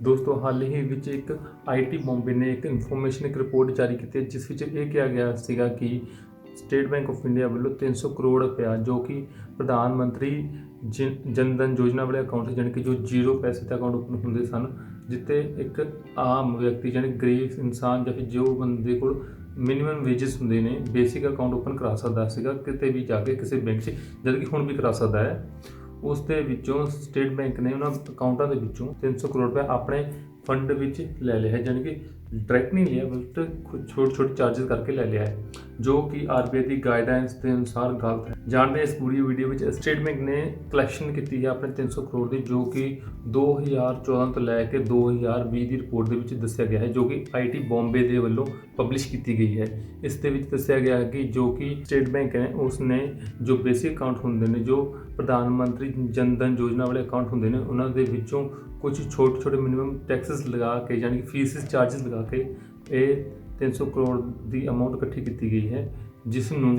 ਦੋਸਤੋ ਹਾਲ ਹੀ ਵਿੱਚ ਇੱਕ ਆਈਟੀ ਬੰਬੇ ਨੇ ਇੱਕ ਇਨਫੋਰਮੇਸ਼ਨ ਇੱਕ ਰਿਪੋਰਟ ਜਾਰੀ ਕੀਤੀ ਹੈ ਜਿਸ ਵਿੱਚ ਇਹ ਕਿਹਾ ਗਿਆ ਸੀਗਾ ਕਿ ਸਟੇਟ ਬੈਂਕ ਆਫ ਇੰਡੀਆ ਵੱਲੋਂ 300 ਕਰੋੜ ਰੁਪਇਆ ਜੋ ਕਿ ਪ੍ਰਧਾਨ ਮੰਤਰੀ ਜਨ ਧਨ ਯੋਜਨਾ ਵਾਲੇ ਅਕਾਊਂਟ ਜਾਣੀ ਕਿ ਜੋ ਜ਼ੀਰੋ ਪੈਸੇ ਤੇ ਅਕਾਊਂਟ ਓਪਨ ਹੁੰਦੇ ਸਨ, ਜਿੱਥੇ ਇੱਕ ਆਮ ਵਿਅਕਤੀ ਜਾਣੀ ਗਰੀਬ ਇਨਸਾਨ ਜਾਂ ਫਿਰ ਜੋ ਬੰਦੇ ਕੋਲ ਮਿਨੀਮਮ ਵੇਜਸ ਹੁੰਦੇ ਨੇ ਬੇਸਿਕ ਅਕਾਊਂਟ ਓਪਨ ਕਰਾ ਸਕਦਾ ਸੀਗਾ ਕਿਤੇ ਵੀ ਜਾ ਕੇ ਕਿਸੇ ਬੈਂਕ 'ਚ, ਜਦ ਕਿ ਹੁਣ ਵੀ ਕਰਾ ਸਕਦਾ ਹੈ। ਉਸ ਦੇ ਵਿੱਚੋਂ ਸਟੇਟ ਬੈਂਕ ਨੇ ਉਹਨਾਂ ਅਕਾਊਂਟਾਂ ਦੇ ਵਿੱਚੋਂ 300 ਕਰੋੜ ਰੁਪਏ ਆਪਣੇ ਫੰਡ ਵਿੱਚ ਲੈ ਲਿਆ ਹੈ, ਜਾਣੀ ਕਿ ਡਾਇਰੈਕਟ ਨਹੀਂ ਲਿਆ ਬਲਕਿ ਛੋਟੇ ਚਾਰजेस ਕਰਕੇ ਲੈ ਲਿਆ ਹੈ, ਜੋ ਕਿ ਆਰਬੀਆਈ ਦੀ ਗਾਈਡਲਾਈਨਸ ਦੇ ਅਨੁਸਾਰ ਗਲਤ ਹੈ। ਜਾਣਦੇ ਇਸ ਪੂਰੀ ਵੀਡੀਓ ਵਿੱਚ ਸਟੇਟ ਬੈਂਕ ਨੇ ਕਲੈਕਸ਼ਨ ਕੀਤੀ ਹੈ ਆਪਣੇ 300 ਕਰੋੜ ਦੀ, ਜੋ ਕਿ 2014 ਤੋਂ ਲੈ ਕੇ 2020 ਦੀ ਰਿਪੋਰਟ ਦੇ ਵਿੱਚ ਦੱਸਿਆ ਗਿਆ ਹੈ, ਜੋ ਕਿ ਆਈਟੀ ਬੰਬੇ ਦੇ ਵੱਲੋਂ ਪਬਲਿਸ਼ ਕੀਤੀ ਗਈ ਹੈ। ਇਸ ਦੇ ਵਿੱਚ ਦੱਸਿਆ ਗਿਆ ਹੈ ਕਿ ਜੋ ਕਿ ਸਟੇਟ ਬੈਂਕ ਹੈ ਉਸ ਨੇ ਜੋ ਬੇਸਿਕ ਅਕਾਊਂਟ ਹੁੰਦੇ ਨੇ, ਜੋ ਪ੍ਰਧਾਨ ਮੰਤਰੀ ਜਨ ਧਨ ਯੋਜਨਾ ਵਾਲੇ ਅਕਾਊਂਟ ਹੁੰਦੇ ਨੇ, ਉਹਨਾਂ ਦੇ ਵਿੱਚੋਂ ਕੁਝ ਛੋਟੇ ਮਿਨੀਮਮ ਟੈਕਸਸ ਲਗਾ ਕੇ ਯਾਨੀ ਕਿ ਫੀਸ ਚਾਰजेस ਲਗਾ ਕੇ ਇਹ 300 ਕਰੋੜ ਦੀ ਅਮਾਊਂਟ ਇਕੱਠੀ ਕੀਤੀ ਗਈ ਹੈ, ਜਿਸ ਨੂੰ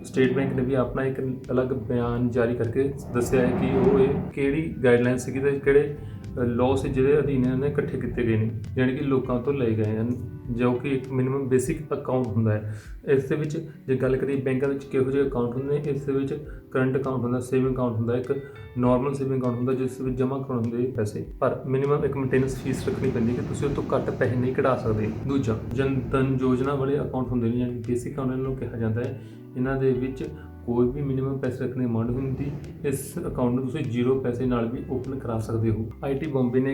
ਸਟੇਟ ਬੈਂਕ ਨੇ ਵੀ ਆਪਣਾ ਇੱਕ ਅਲੱਗ ਬਿਆਨ ਜਾਰੀ ਕਰਕੇ ਦੱਸਿਆ ਹੈ ਕਿ ਉਹ ਇਹ ਕਿਹੜੀ ਗਾਈਡਲਾਈਨ ਸੀਗੀ ਤੇ ਕਿਹੜੇ ਲਾਅ ਸੀ ਜਿਹਦੇ ਅਧੀਨ ਇਹਨਾਂ ਨੇ ਇਕੱਠੇ ਕੀਤੇ ਗਏ ਨੇ, ਜਾਣੀ ਕਿ ਲੋਕਾਂ ਤੋਂ ਲਏ ਗਏ ਹਨ, ਜੋ ਕਿ ਇੱਕ ਮਿਨੀਮਮ ਬੇਸਿਕ ਅਕਾਊਂਟ ਹੁੰਦਾ ਹੈ। ਇਸ ਦੇ ਵਿੱਚ ਜੇ ਗੱਲ ਕਰੀਏ ਬੈਂਕਾਂ ਵਿੱਚ ਕਿਹੋ ਜਿਹੇ ਅਕਾਊਂਟ ਹੁੰਦੇ ਨੇ, ਇਸ ਦੇ ਵਿੱਚ ਕਰੰਟ ਅਕਾਊਂਟ ਹੁੰਦਾ, ਸੇਵਿੰਗ ਅਕਾਊਂਟ ਹੁੰਦਾ, ਇੱਕ ਨਾਰਮਲ ਸੇਵਿੰਗ ਅਕਾਊਂਟ ਹੁੰਦਾ ਜਿਸ ਵਿੱਚ ਜਮ੍ਹਾਂ ਕਰਾਉਣ ਦੇ ਪੈਸੇ, ਪਰ ਮਿਨੀਮਮ ਇੱਕ ਮੇਨਟੇਨੈਂਸ ਫੀਸ ਰੱਖਣੀ ਪੈਂਦੀ ਕਿ ਤੁਸੀਂ ਉਹ ਤੋਂ ਘੱਟ ਪੈਸੇ ਨਹੀਂ ਕਢਾ ਸਕਦੇ। ਦੂਜਾ ਜਨ ਧਨ ਯੋਜਨਾ ਵਾਲੇ ਅਕਾਊਂਟ ਹੁੰਦੇ ਨੇ, ਯਾਨੀ ਬੇਸਿਕ ਅਕਾਊਂਟ ਇਹਨਾਂ ਨੂੰ ਕਿਹਾ ਜਾਂਦਾ ਹੈ। ਇਹਨਾਂ ਦੇ ਵਿੱਚ ਕੋਈ ਵੀ ਮਿਨੀਮਮ ਪੈਸੇ ਰੱਖਣ ਦੀ ਡਿਮਾਂਡ ਹੁੰਦੀ, ਇਸ ਅਕਾਊਂਟ ਨੂੰ ਤੁਸੀਂ ਜ਼ੀਰੋ ਪੈਸੇ ਨਾਲ ਵੀ ਓਪਨ ਕਰਾ ਸਕਦੇ ਹੋ। ਆਈਟੀ ਬੰਬੇ ਨੇ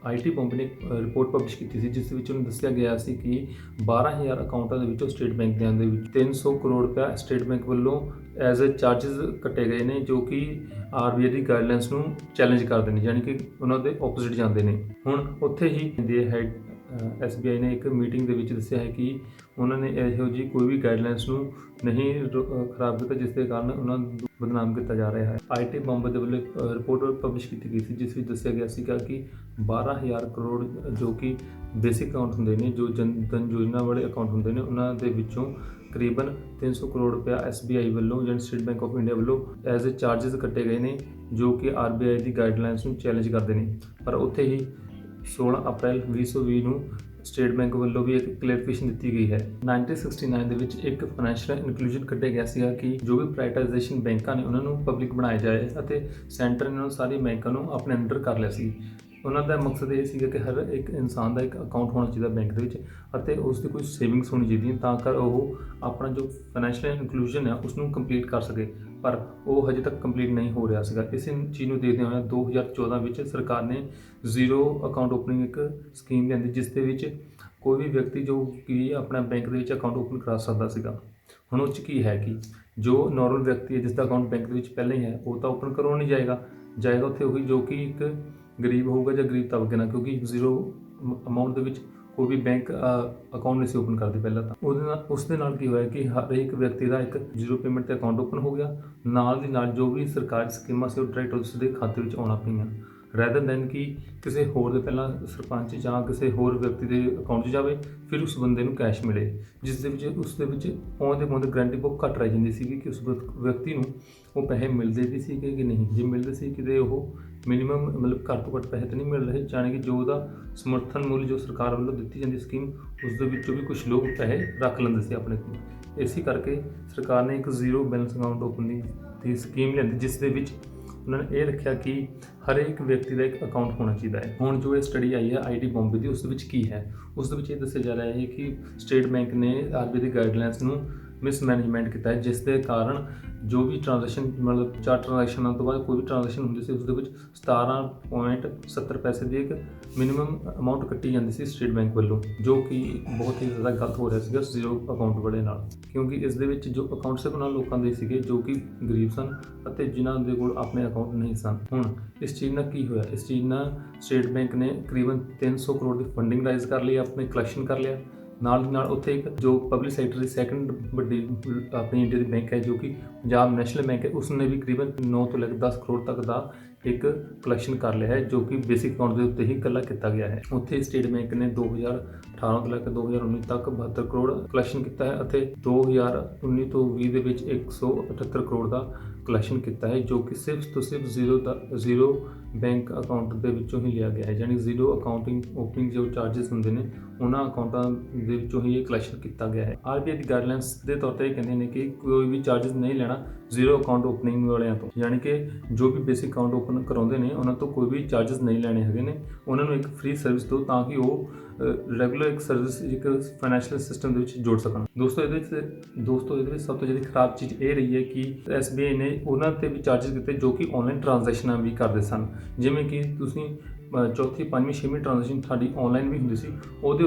ਰਿਪੋਰਟ ਪਬਲਿਸ਼ ਕੀਤੀ ਸੀ, ਜਿਸ ਵਿੱਚ ਉਹਨੂੰ ਦੱਸਿਆ ਗਿਆ ਸੀ ਕਿ 12000 ਅਕਾਊਂਟਾਂ ਦੇ ਵਿੱਚੋਂ ਸਟੇਟ ਬੈਂਕ ਦੇ ਵਿੱਚ 300 ਕਰੋੜ ਰੁਪਇਆ ਸਟੇਟ ਬੈਂਕ ਵੱਲੋਂ ਐਜ਼ ਅ ਚਾਰजेस ਕੱਟੇ ਗਏ ਨੇ, ਜੋ ਕਿ ਆਰਬੀਆਈ ਦੀ ਗਾਈਡਲਾਈਨਸ ਨੂੰ ਚੈਲੰਜ ਕਰਦੇ ਨੇ, ਯਾਨੀ ਕਿ ਉਹਨਾਂ ਦੇ ਆਪੋਜ਼ਿਟ ਜਾਂਦੇ ਨੇ। ਹੁਣ ਉੱਥੇ ਹੀ ਦੇ ਹੈਡ SBI ਨੇ ਇੱਕ ਮੀਟਿੰਗ ਦੇ ਵਿੱਚ ਦੱਸਿਆ ਹੈ ਕਿ ਉਹਨਾਂ ਨੇ ਇਹੋ ਜਿਹੀ ਕੋਈ ਵੀ ਗਾਈਡਲਾਈਨਸ ਨੂੰ ਨਹੀਂ ਖਰਾਬ ਕੀਤਾ, ਜਿਸ ਦੇ ਕਾਰਨ ਉਹਨਾਂ ਨੂੰ ਬਦਨਾਮ ਕੀਤਾ ਜਾ ਰਿਹਾ ਹੈ। ਆਈਟੀ ਬੰਬੇ ਦੇ ਵੱਲੋਂ ਰਿਪੋਰਟ ਪਬਲਿਸ਼ ਕੀਤੀ ਗਈ ਸੀ, ਜਿਸ ਵਿੱਚ ਦੱਸਿਆ ਗਿਆ ਸੀਗਾ ਕਿ 12000 ਕਰੋੜ ਜੋ ਕਿ ਬੇਸਿਕ ਅਕਾਊਂਟ ਹੁੰਦੇ ਨੇ, ਜੋ ਜਨ ਧਨ ਯੋਜਨਾ ਵਾਲੇ ਅਕਾਊਂਟ ਹੁੰਦੇ ਨੇ, ਉਹਨਾਂ ਦੇ ਵਿੱਚੋਂ ਤਕਰੀਬਨ 300 ਕਰੋੜ ਰੁਪਇਆ SBI ਵੱਲੋਂ ਜਾਂ ਸਟੇਟ ਬੈਂਕ ਆਫ ਇੰਡੀਆ ਵੱਲੋਂ ਐਜ਼ ਅ ਚਾਰजेस ਕੱਟੇ ਗਏ ਨੇ, ਜੋ ਕਿ ਆਰਬੀਆਈ ਦੀ ਗਾਈਡਲਾਈਨਸ ਨੂੰ ਚੈਲੰਜ ਕਰਦੇ ਨੇ। ਪਰ ਉੱਥੇ ਹੀ 16 ਅਪ੍ਰੈਲ 2020 ਨੂੰ ਸਟੇਟ ਬੈਂਕ ਵੱਲੋਂ ਵੀ ਇੱਕ ਕਲੈਰੀਫਿਕੇਸ਼ਨ ਦਿੱਤੀ ਗਈ ਹੈ। 1969 ਦੇ ਵਿੱਚ ਇੱਕ ਫਾਈਨੈਂਸ਼ੀਅਲ ਇਨਕਲੂਜਨ ਕੱਢਿਆ ਗਿਆ ਸੀਗਾ ਕਿ ਜੋ ਵੀ ਪ੍ਰਾਈਵੇਟਾਈਜੇਸ਼ਨ ਬੈਂਕਾਂ ਨੇ ਉਹਨਾਂ ਨੂੰ ਪਬਲਿਕ ਬਣਾਇਆ ਜਾਏ, ਅਤੇ ਸੈਂਟਰ ਨੇ ਸਾਰੀ ਬੈਂਕਾਂ ਨੂੰ ਆਪਣੇ ਅੰਡਰ ਕਰ ਲਿਆ ਸੀ। ਉਹਨਾਂ ਦਾ ਮਕਸਦ ਇਹ ਸੀਗਾ ਕਿ ਹਰ ਇੱਕ ਇਨਸਾਨ ਦਾ ਇੱਕ ਅਕਾਊਂਟ ਹੋਣਾ ਚਾਹੀਦਾ ਬੈਂਕ ਦੇ ਵਿੱਚ, ਅਤੇ ਉਸ ਦੀ ਕੋਈ ਸੇਵਿੰਗਸ ਹੋਣੀ ਚਾਹੀਦੀ ਤਾਂ ਕਰ ਉਹ ਆਪਣਾ ਜੋ ਫਾਈਨੈਂਸ਼ੀਅਲ ਇਨਕਲੂਜਨ ਹੈ ਉਸ ਨੂੰ ਕੰਪਲੀਟ ਕਰ ਸਕੇ, ਪਰ ਉਹ ਹਜੇ ਤੱਕ ਕੰਪਲੀਟ ਨਹੀਂ ਹੋ ਰਿਹਾ ਸੀਗਾ। ਇਸ ਚੀਜ਼ ਨੂੰ ਦੇਖਦੇ ਹੋਏ 2014 ਵਿੱਚ ਸਰਕਾਰ ਨੇ ਜ਼ੀਰੋ ਅਕਾਊਂਟ ਓਪਨਿੰਗ ਇੱਕ ਸਕੀਮ ਲਿਆਂਦੀ, ਜਿਸ ਦੇ ਵਿੱਚ ਕੋਈ ਵੀ ਵਿਅਕਤੀ ਜੋ ਕਿ ਆਪਣਾ ਬੈਂਕ ਦੇ ਵਿੱਚ ਅਕਾਊਂਟ ਓਪਨ ਕਰਾ ਸਕਦਾ ਸੀਗਾ। ਹੁਣ ਉਹ 'ਚ ਕੀ ਹੈ ਕਿ ਜੋ ਨਾਰਮਲ ਵਿਅਕਤੀ ਹੈ ਜਿਸ ਦਾ ਅਕਾਊਂਟ ਬੈਂਕ ਦੇ ਵਿੱਚ ਪਹਿਲਾਂ ਹੀ ਹੈ, ਉਹ ਤਾਂ ਓਪਨ ਕਰਵਾਉਣ ਨਹੀਂ ਜਾਏਗਾ ਉੱਥੇ ਉਹੀ ਜੋ ਕਿ ਇੱਕ ਗਰੀਬ ਹੋਊਗਾ ਜਾਂ ਗਰੀਬ ਤਬਕੇ ਨਾਲ, ਕਿਉਂਕਿ ਜ਼ੀਰੋ ਅਮਾਊਂਟ ਦੇ ਵਿੱਚ ਕੋਈ ਵੀ ਬੈਂਕ ਅਕਾਊਂਟ ਨਹੀਂ ਸੀ ਓਪਨ ਕਰਦੇ ਪਹਿਲਾਂ ਤਾਂ। ਉਸ ਦੇ ਨਾਲ ਕੀ ਹੋਇਆ ਕਿ ਹਰ ਇੱਕ ਵਿਅਕਤੀ ਦਾ ਇੱਕ ਜ਼ੀਰੋ ਪੇਮੈਂਟ 'ਤੇ ਅਕਾਊਂਟ ਓਪਨ ਹੋ ਗਿਆ, ਨਾਲ ਦੀ ਨਾਲ ਜੋ ਵੀ ਸਰਕਾਰੀ ਸਕੀਮਾਂ ਸੀ ਉਹ ਡਾਇਰੈਕਟ ਉਸ ਦੇ ਖਾਤੇ ਵਿੱਚ ਆਉਣਾ ਪਈਆਂ, ਰੈਦਰ ਦੈਨ ਕਿ ਕਿਸੇ ਹੋਰ ਦੇ ਪਹਿਲਾਂ ਸਰਪੰਚ ਜਾਂ ਕਿਸੇ ਹੋਰ ਵਿਅਕਤੀ ਦੇ ਅਕਾਊਂਟ 'ਚ ਜਾਵੇ ਫਿਰ ਉਸ ਬੰਦੇ ਨੂੰ ਕੈਸ਼ ਮਿਲੇ, ਜਿਸ ਦੇ ਵਿੱਚ ਉਸ ਦੇ ਵਿੱਚ ਪਾਉਂਦੇ ਗਰੰਟੀ ਬਹੁਤ ਘੱਟ ਰਹਿ ਜਾਂਦੀ ਸੀਗੀ ਕਿ ਉਸ ਵਿਅਕਤੀ ਨੂੰ ਉਹ ਪੈਸੇ ਮਿਲਦੇ ਵੀ ਸੀਗੇ ਕਿ ਨਹੀਂ। ਜੇ ਮਿਲਦੇ ਸੀ ਕਿਤੇ ਉਹ ਮਿਨੀਮਮ ਮਤਲਬ ਘੱਟ ਤੋਂ ਘੱਟ ਪੈਸੇ ਤਾਂ ਨਹੀਂ ਮਿਲ ਰਹੇ, ਜਾਣੀ ਕਿ ਜੋ ਉਹਦਾ ਸਮਰਥਨ ਮੁੱਲ ਜੋ ਸਰਕਾਰ ਵੱਲੋਂ ਦਿੱਤੀ ਜਾਂਦੀ ਸਕੀਮ ਉਸ ਦੇ ਵਿੱਚੋਂ ਵੀ ਕੁਝ ਲੋਕ ਪੈਸੇ ਰੱਖ ਲੈਂਦੇ ਸੀ ਆਪਣੇ ਕੋਲ। ਇਸੇ ਕਰਕੇ ਸਰਕਾਰ ਨੇ ਇੱਕ ਜ਼ੀਰੋ ਬੈਲੈਂਸ ਅਕਾਊਂਟ ਓਪਨਿੰਗ ਦੀ ਸਕੀਮ ਲਿਆਂਦੀ, ਜਿਸ ਦੇ ਵਿੱਚ ਉਹਨਾਂ ਨੇ ਇਹ ਰੱਖਿਆ ਕਿ ਹਰ ਇੱਕ ਵਿਅਕਤੀ ਦਾ ਇੱਕ ਅਕਾਊਂਟ ਹੋਣਾ ਚਾਹੀਦਾ ਹੈ। ਹੁਣ ਜੋ ਇਹ ਸਟੱਡੀ ਆਈ ਹੈ ਆਈਟੀ ਬੰਬੇ ਦੀ, ਉਸ ਦੇ ਵਿੱਚ ਕੀ ਹੈ, ਉਸ ਦੇ ਵਿੱਚ ਇਹ ਦੱਸਿਆ ਜਾ ਰਿਹਾ ਹੈ ਕਿ ਸਟੇਟ ਬੈਂਕ ਨੇ ਆਰਬੀਆਈ ਦੀ ਗਾਈਡਲਾਈਨਸ ਨੂੰ ਮਿਸਮੈਨੇਜਮੈਂਟ ਕੀਤਾ ਹੈ, ਜਿਸ ਦੇ ਕਾਰਨ ਜੋ ਵੀ ਟ੍ਰਾਂਜੈਕਸ਼ਨ ਮਤਲਬ 4 ਟ੍ਰਾਂਜੈਕਸ਼ਨਾਂ ਤੋਂ ਬਾਅਦ ਕੋਈ ਵੀ ਟ੍ਰਾਂਜੈਕਸ਼ਨ ਹੁੰਦੀ ਸੀ ਉਸ ਦੇ ਵਿੱਚ 17.70 ਪੈਸੇ ਦੀ ਇੱਕ ਮਿਨੀਮਮ ਅਮਾਊਂਟ ਕੱਟੀ ਜਾਂਦੀ ਸੀ ਸਟੇਟ ਬੈਂਕ ਵੱਲੋਂ, ਜੋ ਕਿ ਬਹੁਤ ਹੀ ਜ਼ਿਆਦਾ ਗਲਤ ਹੋ ਰਿਹਾ ਸੀਗਾ ਜ਼ੀਰੋ ਅਕਾਊਂਟ ਵਾਲੇ ਨਾਲ, ਕਿਉਂਕਿ ਇਸ ਦੇ ਵਿੱਚ ਜੋ ਅਕਾਊਂਟ ਸਿਰਫ ਉਹਨਾਂ ਲੋਕਾਂ ਦੇ ਸੀਗੇ ਜੋ ਕਿ ਗਰੀਬ ਸਨ ਅਤੇ ਜਿਨ੍ਹਾਂ ਦੇ ਕੋਲ ਆਪਣੇ ਅਕਾਊਂਟ ਨਹੀਂ ਸਨ। ਹੁਣ ਇਸ ਚੀਜ਼ ਨਾਲ ਕੀ ਹੋਇਆ, ਇਸ ਚੀਜ਼ ਨਾਲ ਸਟੇਟ ਬੈਂਕ ਨੇ ਤਕਰੀਬਨ 300 ਕਰੋੜ ਦੀ ਫੰਡਿੰਗ ਰਾਈਜ਼ ਕਰ ਲਈ, ਆਪਣੇ ਕਲੈਕਸ਼ਨ ਕਰ ਲਿਆ, ਨਾਲ ਦੀ ਨਾਲ ਉੱਥੇ ਇੱਕ ਜੋ ਪਬਲਿਕ ਸੈਕਟਰ ਦੀ ਸੈਕੰਡ ਵੱਡੀ ਆਪਣੀ ਇੰਡੀਆ ਦੀ ਬੈਂਕ ਹੈ ਜੋ ਕਿ ਪੰਜਾਬ ਨੈਸ਼ਨਲ ਬੈਂਕ ਹੈ, ਉਸ ਨੇ ਵੀ ਤਕਰੀਬਨ 9 ਤੋਂ ਲੈ ਕੇ 10 ਕਰੋੜ ਤੱਕ ਦਾ ਇੱਕ ਕਲੈਕਸ਼ਨ ਕਰ ਲਿਆ ਹੈ, ਜੋ ਕਿ ਬੇਸਿਕ ਅਕਾਊਂਟ ਦੇ ਉੱਤੇ ਹੀ ਇਕੱਲਾ ਕੀਤਾ ਗਿਆ ਹੈ। ਉੱਥੇ ਸਟੇਟ ਬੈਂਕ ਨੇ 2018 ਤੋਂ ਲੈ ਕੇ 2019 ਤੱਕ 72 ਕਰੋੜ ਕਲੈਕਸ਼ਨ ਕੀਤਾ ਹੈ, ਅਤੇ 2019 ਤੋਂ 20 ਦੇ ਵਿੱਚ 178 ਕਰੋੜ ਦਾ ਕਲੈਕਸ਼ਨ ਕੀਤਾ ਹੈ, ਜੋ ਕਿ ਸਿਰਫ ਤੋਂ ਸਿਰਫ ਜ਼ੀਰੋ ਬੈਂਕ ਅਕਾਊਂਟ ਦੇ ਵਿੱਚੋਂ ਹੀ ਲਿਆ ਗਿਆ ਹੈ। ਯਾਨੀ ਜ਼ੀਰੋ ਅਕਾਊਂਟਿੰਗ ਓਪਨਿੰਗ ਜੋ ਚਾਰजेस ਹੁੰਦੇ ਨੇ ਉਹਨਾਂ ਅਕਾਊਂਟਾਂ ਦੇ ਵਿੱਚੋਂ ਹੀ ਇਹ ਕਲੈਕਸ਼ਨ ਕੀਤਾ ਗਿਆ ਹੈ। RBI ਦੀ ਗਾਈਡਲਾਈਨਸ ਦੇ ਤੌਰ ਤੇ ਇਹ ਕਹਿੰਦੇ ਨੇ ਕਿ ਕੋਈ ਵੀ ਚਾਰजेस ਨਹੀਂ ਲੈਣਾ ਜ਼ੀਰੋ ਅਕਾਊਂਟ ਓਪਨਿੰਗ ਵਾਲਿਆਂ ਤੋਂ, ਯਾਨੀ ਕਿ ਜੋ ਵੀ ਬੇਸਿਕ ਅਕਾਊਂਟ ਓਪਨ ਕਰਾਉਂਦੇ ਨੇ ਉਹਨਾਂ ਤੋਂ ਕੋਈ ਵੀ ਚਾਰजेस ਨਹੀਂ ਲੈਣੇ ਹੈਗੇ ਨੇ। ਉਹਨਾਂ ਨੂੰ ਇੱਕ ਫ੍ਰੀ ਸਰਵਿਸ ਦਿਓ ਤਾਂ ਕਿ ਉਹ ਰੈਗੂਲਰ ਇੱਕ ਸਰਵਿਸ ਇੱਕ ਫਾਈਨੈਂਸ਼ੀਅਲ ਸਿਸਟਮ ਦੇ ਵਿੱਚ ਜੋੜ ਸਕਣ। ਦੋਸਤੋ ਇਹਦੇ ਵਿੱਚ ਸਭ ਤੋਂ ਜ਼ਿਆਦਾ ਖਰਾਬ ਚੀਜ਼ ਇਹ ਰਹੀ ਹੈ ਕਿ SBI ਨੇ ਉਹਨਾਂ 'ਤੇ ਵੀ ਚਾਰजेस ਦਿੱਤੇ ਜੋ ਕਿ ਆਨਲਾਈਨ ਟ੍ਰਾਂਜੈਕਸ਼ਨਾਂ ਵੀ ਕਰਦੇ ਸਨ। ਜਿਵੇਂ ਕਿ ਤੁਸੀਂ ਚੌਥੀ, ਪੰਜਵੀਂ, ਛੇਵੀਂ ਟ੍ਰਾਂਜੈਕਸ਼ਨ ਤੁਹਾਡੀ ਆਨਲਾਈਨ ਵੀ ਹੁੰਦੀ ਸੀ, ਉਹਦੇ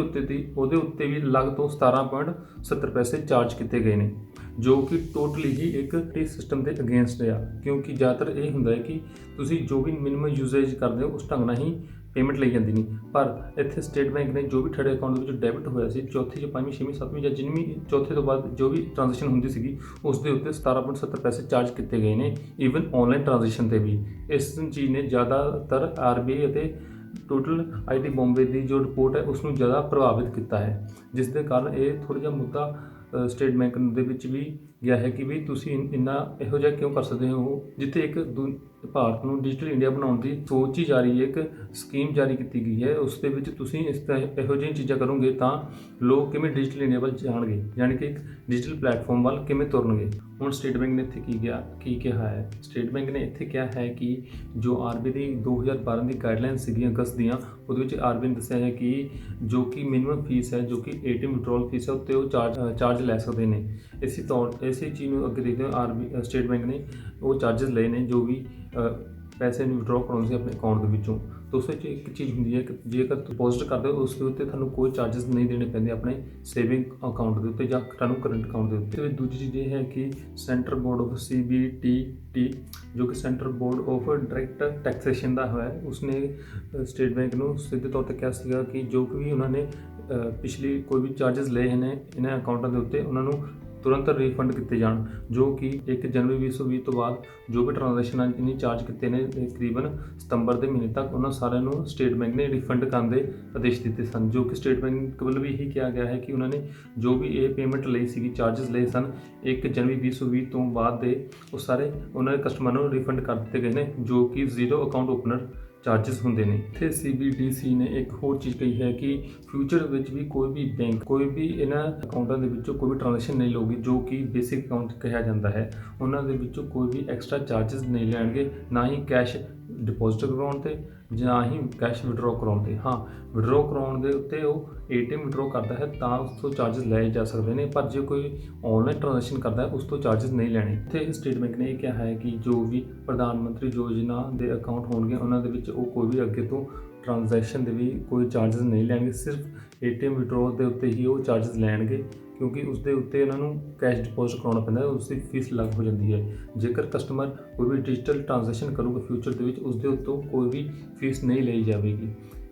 ਉੱਤੇ ਵੀ ਅਲੱਗ ਤੋਂ 17.70 ਚਾਰਜ ਕੀਤੇ ਗਏ ਨੇ, ਜੋ ਕਿ ਟੋਟਲੀ ਹੀ ਇੱਕ ਸਿਸਟਮ ਦੇ ਅਗੇਂਸਟ ਆ। ਕਿਉਂਕਿ ਜ਼ਿਆਦਾਤਰ ਇਹ ਹੁੰਦਾ ਹੈ ਕਿ ਤੁਸੀਂ ਜੋ ਵੀ ਮਿਨੀਮਮ ਯੂਜ਼ੇਜ ਕਰਦੇ ਹੋ ਉਸ ਢੰਗ ਨਾਲ ਹੀ ਪੇਮੈਂਟ ਲਈ ਜਾਂਦੀ ਨਹੀਂ, ਪਰ ਇੱਥੇ ਸਟੇਟ ਬੈਂਕ ਨੇ ਜੋ ਵੀ ਤੁਹਾਡੇ ਅਕਾਊਂਟ ਦੇ ਵਿੱਚ ਡੈਬਿਟ ਹੋਇਆ ਸੀ ਚੌਥੀ ਜਾਂ ਪੰਜਵੀਂ, ਛੇਵੀਂ, ਸੱਤਵੀਂ ਜਾਂ ਜਿੰਨੀ ਵੀ ਚੌਥੇ ਤੋਂ ਬਾਅਦ ਜੋ ਵੀ ਟ੍ਰਾਂਜੈਕਸ਼ਨ ਹੁੰਦੀ ਸੀਗੀ ਉਸ ਦੇ ਉੱਤੇ 17.70 ਚਾਰਜ ਕੀਤੇ ਗਏ ਨੇ, ਈਵਨ ਆਨਲਾਈਨ ਟ੍ਰਾਂਜੈਕਸ਼ਨ 'ਤੇ ਵੀ। ਇਸ ਚੀਜ਼ ਨੇ ਜ਼ਿਆਦਾਤਰ RBI ਅਤੇ ਟੋਟਲ IT ਬੰਬੇ ਦੀ ਜੋ ਰਿਪੋਰਟ ਹੈ ਉਸ ਨੂੰ ਜ਼ਿਆਦਾ ਪ੍ਰਭਾਵਿਤ ਕੀਤਾ ਹੈ, ਜਿਸ ਦੇ ਕਾਰਨ ਇਹ ਥੋੜ੍ਹਾ ਜਿਹਾ ਮੁੱਦਾ ਸਟੇਟ ਬੈਂਕ ਦੇ ਵਿੱਚ ਵੀ ਗਿਆ ਹੈ ਕਿ ਵੀ ਤੁਸੀਂ ਇੰਨਾ ਇਹੋ ਜਿਹਾ ਕਿਉਂ ਕਰ ਸਕਦੇ ਹੋ। ਜਿੱਥੇ ਇੱਕ ਭਾਰਤ ਨੂੰ ਡਿਜੀਟਲ ਇੰਡੀਆ ਬਣਾਉਣ ਦੀ ਸੋਚੀ ਜਾ ਰਹੀ ਹੈ, ਇੱਕ ਸਕੀਮ ਜਾਰੀ ਕੀਤੀ ਗਈ ਹੈ, ਉਸ ਦੇ ਵਿੱਚ ਤੁਸੀਂ ਇਹੋ ਜਿਹੀਆਂ ਚੀਜ਼ਾਂ ਕਰੋਗੇ ਤਾਂ ਲੋਕ ਕਿਵੇਂ ਡਿਜੀਟਲ ਇੰਡੀਆ ਵੱਲ ਜਾਣਗੇ, ਯਾਨੀ ਕਿ ਇੱਕ ਡਿਜੀਟਲ ਪਲੇਟਫਾਰਮ ਵੱਲ ਕਿਵੇਂ ਤੁਰਨਗੇ। ਹੁਣ ਸਟੇਟ ਬੈਂਕ ਨੇ ਇੱਥੇ ਕੀ ਕਿਹਾ ਹੈ? ਸਟੇਟ ਬੈਂਕ ਨੇ ਇੱਥੇ ਕਿਹਾ ਹੈ ਕਿ ਜੋ RBI ਦੀ 2012 ਦੀ ਗਾਈਡਲਾਈਨ ਸੀਗੀਆਂ ਅਗਸਤ ਦੀਆਂ, ਉਹਦੇ ਵਿੱਚ RBI ਨੇ ਦੱਸਿਆ ਹੈ ਕਿ ਜੋ ਕਿ ਮਿਨੀਮਮ ਫੀਸ ਹੈ, ਜੋ ਕਿ ATM ਵਿਡਰੋਲ ਫੀਸ ਹੈ, ਉੱਤੇ ਉਹ ਚਾਰਜ ਲੈ ਸਕਦੇ ਨੇ। ਇਸੇ ਚੀਜ਼ ਨੂੰ ਅੱਗੇ ਦੇਖਦੇ ਹੋਏ ਸਟੇਟ ਬੈਂਕ ਨੇ ਉਹ ਚਾਰजेस ਲਏ ਨੇ ਜੋ ਵੀ ਪੈਸੇ ਨੂੰ ਵਿਡਰੋ ਕਰਾਉਣ ਸੀ ਆਪਣੇ ਅਕਾਊਂਟ ਦੇ ਵਿੱਚੋਂ। ਦੋਸਤੋ ਇਹ ਇੱਕ ਚੀਜ਼ ਹੁੰਦੀ ਹੈ ਕਿ ਜੇਕਰ ਡਿਪੋਜ਼ਿਟ ਕਰਦੇ ਹੋ ਉਸ ਦੇ ਉੱਤੇ ਤੁਹਾਨੂੰ ਕੋਈ ਚਾਰजेस ਨਹੀਂ ਦੇਣੇ ਪੈਂਦੇ ਆਪਣੇ ਸੇਵਿੰਗ ਅਕਾਊਂਟ ਦੇ ਉੱਤੇ ਜਾਂ ਤੁਹਾਨੂੰ ਕਰੰਟ ਅਕਾਊਂਟ ਦੇ ਉੱਤੇ। ਦੂਜੀ ਚੀਜ਼ ਇਹ ਹੈ ਕਿ ਸੈਂਟਰ ਬੋਰਡ ਆਫ CBDT ਜੋ ਕਿ centre board of direct taxation ਦਾ ਹੈ, ਉਸਨੇ ਸਟੇਟ ਬੈਂਕ ਨੂੰ ਸਿੱਧੇ ਤੌਰ 'ਤੇ ਕਿਹਾ ਸੀਗਾ ਕਿ ਜੋ ਵੀ ਉਹਨਾਂ ਨੇ ਪਿਛਲੀ ਕੋਈ ਵੀ ਚਾਰजेस ਲਏ ਨੇ ਇਹਨਾਂ ਅਕਾਊਂਟਾਂ ਦੇ ਉੱਤੇ ਉਹਨਾਂ ਨੂੰ ਤੁਰੰਤ ਰਿਫੰਡ ਕੀਤੇ ਜਾਣ, ਜੋ ਕਿ 1 ਜਨਵਰੀ 2020 ਤੋਂ ਬਾਅਦ ਜੋ ਵੀ ਟ੍ਰਾਂਜੈਕਸ਼ਨਾਂ ਜਿਹਨੇ ਚਾਰਜ ਕੀਤੇ ਨੇ ਤਕਰੀਬਨ ਸਤੰਬਰ ਦੇ ਮਹੀਨੇ ਤੱਕ ਉਹਨਾਂ ਸਾਰਿਆਂ ਨੂੰ ਸਟੇਟ ਬੈਂਕ ਨੇ ਰਿਫੰਡ ਕਰਨ ਦੇ ਆਦੇਸ਼ ਦਿੱਤੇ ਸਨ। ਜੋ ਕਿ ਸਟੇਟ ਬੈਂਕ ਵੱਲੋਂ ਵੀ ਇਹੀ ਕਿਹਾ ਗਿਆ ਹੈ ਕਿ ਉਹਨਾਂ ਨੇ ਜੋ ਵੀ ਇਹ ਪੇਮੈਂਟ ਲਈ ਸੀਗੀ, ਚਾਰजेस ਲਏ ਸਨ 1 ਜਨਵਰੀ 2020 ਤੋਂ ਬਾਅਦ ਦੇ, ਉਹ ਸਾਰੇ ਉਹਨਾਂ ਦੇ ਕਸਟਮਰ ਨੂੰ ਰਿਫੰਡ ਕਰ ਦਿੱਤੇ ਗਏ ਨੇ, ਜੋ ਕਿ ਜ਼ੀਰੋ ਅਕਾਊਂਟ ਓਪਨਰ ਚਾਰजेस ਹੁੰਦੇ ਨੇ। ਇੱਥੇ CBDC ਨੇ ਇੱਕ ਹੋਰ ਚੀਜ਼ ਕਹੀ ਹੈ ਕਿ ਫਿਊਚਰ ਵਿੱਚ ਵੀ ਕੋਈ ਵੀ ਬੈਂਕ ਕੋਈ ਵੀ ਇਹਨਾਂ ਅਕਾਊਂਟਾਂ ਦੇ ਵਿੱਚੋਂ ਕੋਈ ਵੀ ਟ੍ਰਾਂਜੈਕਸ਼ਨ ਨਹੀਂ ਲਊਗੀ ਜੋ ਕਿ ਬੇਸਿਕ ਅਕਾਊਂਟ ਕਿਹਾ ਜਾਂਦਾ ਹੈ, ਉਹਨਾਂ ਦੇ ਵਿੱਚੋਂ ਕੋਈ ਵੀ ਐਕਸਟਰਾ ਚਾਰजेस ਨਹੀਂ ਲੈਣਗੇ, ਨਾ ਹੀ ਕੈਸ਼ ਡਿਪੋਜ਼ਿਟ ਕਰਵਾਉਣ 'ਤੇ ਜਾਂ ਹੀ ਕੈਸ਼ ਵਿਡਰੋ ਕਰਾਉਣ 'ਤੇ। ਹਾਂ, ਵਿਡਰੋ ਕਰਾਉਣ ਦੇ ਉੱਤੇ ਉਹ ATM ਵਿਡਰੋ ਕਰਦਾ ਹੈ ਤਾਂ ਉਸ ਤੋਂ ਚਾਰजेस ਲਏ ਜਾ ਸਕਦੇ ਨੇ, ਪਰ ਜੇ ਕੋਈ ਆਨਲਾਈਨ ਟ੍ਰਾਂਜੈਕਸ਼ਨ ਕਰਦਾ ਹੈ ਉਸ ਤੋਂ ਚਾਰजेस ਨਹੀਂ ਲੈਣੇ। ਇੱਥੇ ਸਟੇਟ ਬੈਂਕ ਨੇ ਇਹ ਕਿਹਾ ਹੈ ਕਿ ਜੋ ਵੀ ਪ੍ਰਧਾਨ ਮੰਤਰੀ ਯੋਜਨਾ ਦੇ ਅਕਾਊਂਟ ਹੋਣਗੇ ਉਹਨਾਂ ਦੇ ਵਿੱਚ ਉਹ ਕੋਈ ਵੀ ਅੱਗੇ ਤੋਂ ਟ੍ਰਾਂਜੈਕਸ਼ਨ ਦੇ ਵੀ ਕੋਈ ਚਾਰजेस ਨਹੀਂ ਲੈਣਗੇ, ਸਿਰਫ ATM ਵਿਡਰੋ ਦੇ ਉੱਤੇ ਹੀ ਉਹ ਚਾਰजेस ਲੈਣਗੇ, ਕਿਉਂਕਿ ਉਸ ਦੇ ਉੱਤੇ ਉਹਨਾਂ ਨੂੰ ਕੈਸ਼ ਡਿਪੋਜ਼ਿਟ ਕਰਾਉਣਾ ਪੈਂਦਾ ਹੈ, ਉਸ ਦੀ ਫੀਸ ਲੱਗ ਹੋ ਜਾਂਦੀ ਹੈ। ਜੇਕਰ ਕਸਟਮਰ ਕੋਈ ਵੀ ਡਿਜੀਟਲ ਟ੍ਰਾਂਜੈਕਸ਼ਨ ਕਰੂਗਾ ਫਿਊਚਰ ਦੇ ਵਿੱਚ ਉਸ ਦੇ ਉੱਤੋਂ ਕੋਈ ਵੀ ਫੀਸ ਨਹੀਂ ਲਈ ਜਾਵੇਗੀ,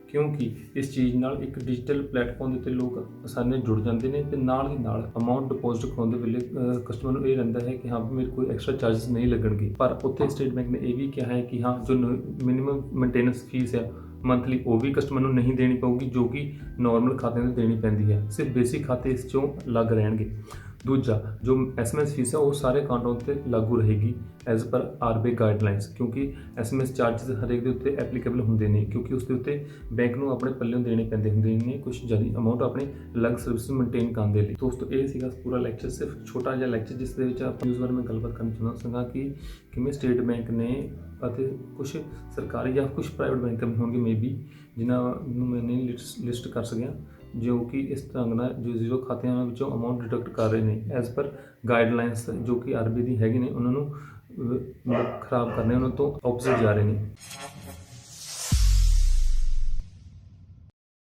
ਕਿਉਂਕਿ ਇਸ ਚੀਜ਼ ਨਾਲ ਇੱਕ ਡਿਜੀਟਲ ਪਲੇਟਫਾਰਮ ਦੇ ਉੱਤੇ ਲੋਕ ਆਸਾਨੀ ਨਾਲ ਜੁੜ ਜਾਂਦੇ ਨੇ ਤੇ ਨਾਲ ਹੀ ਨਾਲ ਅਮਾਊਂਟ ਡਿਪੋਜ਼ਿਟ ਕਰਾਉਣ ਦੇ ਵੇਲੇ ਕਸਟਮਰ ਨੂੰ ਇਹ ਰਹਿੰਦਾ ਹੈ ਕਿ ਹਾਂ ਮੇਰੇ ਕੋਈ ਐਕਸਟਰਾ ਚਾਰजेस ਨਹੀਂ ਲੱਗਣਗੇ। ਪਰ ਉੱਥੇ ਸਟੇਟ ਬੈਂਕ ਨੇ ਇਹ ਵੀ ਕਿਹਾ ਹੈ ਕਿ ਹਾਂ ਜੋ ਮਿਨੀਮਮ ਮੇਨਟੇਨੈਂਸ ਫੀਸ ਹੈ ਮੰਥਲੀ ਉਹ ਵੀ ਕਸਟਮਰ ਨੂੰ ਨਹੀਂ ਦੇਣੀ ਪਊਗੀ, ਜੋ ਕਿ ਨਾਰਮਲ ਖਾਤਿਆਂ 'ਤੇ ਦੇਣੀ ਪੈਂਦੀ ਹੈ, ਸਿਰਫ ਬੇਸਿਕ ਖਾਤੇ ਇਸ 'ਚੋਂ ਅਲੱਗ ਰਹਿਣਗੇ। ਦੂਜਾ ਜੋ SMS ਫੀਸ ਹੈ ਉਹ ਸਾਰੇ ਅਕਾਊਂਟਾਂ ਉੱਤੇ ਲਾਗੂ ਰਹੇਗੀ ਐਜ਼ ਪਰ RBI ਗਾਈਡਲਾਈਨਸ, ਕਿਉਂਕਿ SMS ਚਾਰजेस ਹਰੇਕ ਦੇ ਉੱਤੇ ਐਪਲੀਕੇਬਲ ਹੁੰਦੇ ਨੇ, ਕਿਉਂਕਿ ਉਸ ਦੇ ਉੱਤੇ ਬੈਂਕ ਨੂੰ ਆਪਣੇ ਪੱਲਿਓਂ ਦੇਣੇ ਪੈਂਦੇ ਹੁੰਦੇ ਨੇ ਕੁਝ ਜ਼ਿਆਦਾ ਅਮਾਊਂਟ ਆਪਣੇ ਅਲੱਗ ਸਰਵਿਸ ਮੇਨਟੇਨ ਕਰਨ ਦੇ ਲਈ। ਦੋਸਤੋ ਇਹ ਸੀਗਾ ਪੂਰਾ ਲੈਕਚਰ, ਸਿਰਫ ਛੋਟਾ ਜਿਹਾ ਲੈਕਚਰ ਜਿਸ ਦੇ ਵਿੱਚ ਆਪਾਂ ਨਿਊਜ਼ ਬਾਰੇ ਮੈਂ ਗੱਲਬਾਤ ਕਰਨਾ ਚਾਹੁੰਦਾ ਸੀਗਾ ਕਿ ਕਿਵੇਂ ਸਟੇਟ ਬੈਂਕ ਨੇ ਅਤੇ ਕੁਝ ਸਰਕਾਰੀ ਜਾਂ ਕੁਝ ਪ੍ਰਾਈਵੇਟ ਬੈਂਕ ਵੀ ਹੋਣਗੇ ਮੇਬੀ ਜਿਨ੍ਹਾਂ ਨੂੰ ਮੈਂ ਨਹੀਂ ਲਿਸਟ ਕਰ ਸਕਿਆ, ਜੋ ਕਿ ਇਸ ਢੰਗ ਨਾਲ ਜੋ ਜ਼ੀਰੋ ਖਾਤਿਆਂ ਵਿੱਚੋਂ ਅਮਾਊਂਟ ਡਿਡਕਟ ਕਰ ਰਹੇ ਨੇ ਐਜ਼ ਪਰ ਗਾਈਡਲਾਈਨਸ ਜੋ ਕਿ RBI ਦੀ ਹੈਗੇ ਨੇ, ਉਹਨਾਂ ਨੂੰ ਖਰਾਬ ਕਰਨੇ, ਉਹਨਾਂ ਤੋਂ ਆਪੋਜ਼ਿਟ ਜਾ ਰਹੇ ਨੇ।